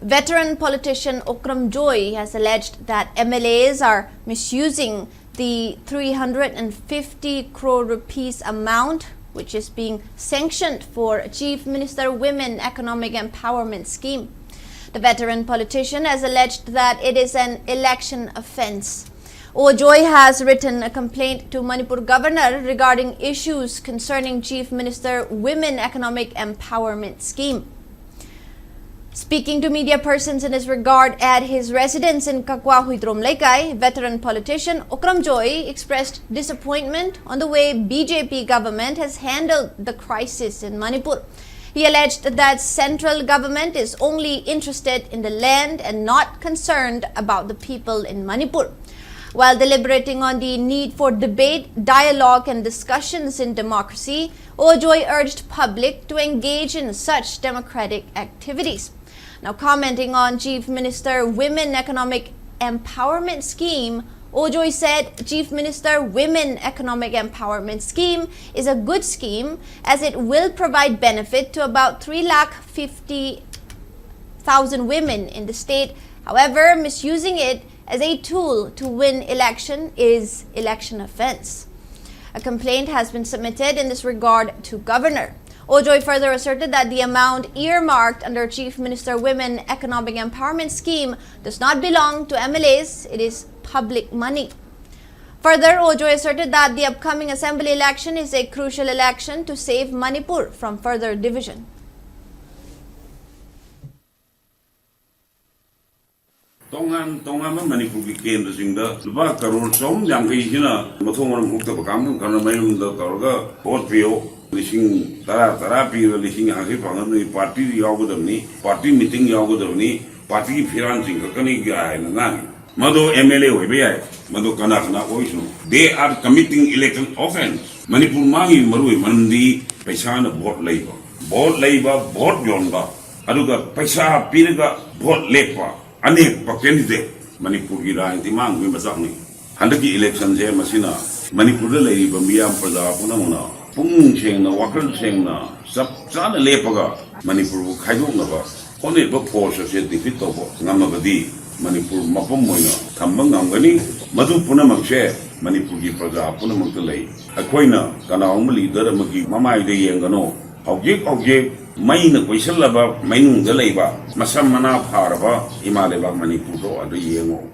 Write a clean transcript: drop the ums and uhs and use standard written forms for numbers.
Veteran politician Okram Joy has alleged that MLAs are misusing the 350 crore rupees amount which is being sanctioned for Chief Minister Women Economic Empowerment Scheme. The veteran politician has alleged that it is an election offence. Joy has written a complaint to Manipur governor regarding issues concerning Chief Minister Women Economic Empowerment Scheme. Speaking to media persons in this regard at his residence in Kakwa Huitrom Laikai, veteran politician Okram Joy expressed disappointment on the way BJP government has handled the crisis in Manipur. He alleged that central government is only interested in the land and not concerned about the people in Manipur. While deliberating on the need for debate, dialogue and discussions in democracy, Joy urged public to engage in such democratic activities. Now, commenting on Chief Minister Women Economic Empowerment Scheme, Joy said Chief Minister Women Economic Empowerment Scheme is a good scheme as it will provide benefit to about 350,000 women in the state. However, misusing it as a tool to win election is election offence. A complaint has been submitted in this regard to Governor. Joy further asserted that the amount earmarked under Chief Minister Women Economic Empowerment Scheme does not belong to MLAs, it is public money. Further, Joy asserted that the upcoming assembly election is a crucial election to save Manipur from further division. Tongan Manipur ki kendra singda lupa crore som jangkai sina mathong orang hukta pakam karena mayum da targa vote pio lising tara pio lising akhir pangan ni party yagodamni party meeting yagodamni party ki financing kani kya hai na mado MLA hoibe hai mado kana oisno they are committing election offense Manipur mangi marui mandi paisa na vote leiba vote jonba aduga paisa piraga vote lepa अनेक candidate Manipur की राजनीति मांग में मजाक हंडकी election से मसीना मणिपुर मियाम प्रजा पुनमुना पुंग सेंगना वखल सेंगना सब चान लेपगा मणिपुर को खाइदोंगबा होनेबा फोर्स से डिफीट तोबो ngamabadi मणिपुर मफम मोइना थंबंग ngamगनी मधु पुनमक्से मणिपुर की प्रजा पुनमक लई अखोइना कनाउम leader अमगी ममाइदे येंगनो object main question laba mainung dalaiba masam mana pharaba Imphal Manipur do adu yengo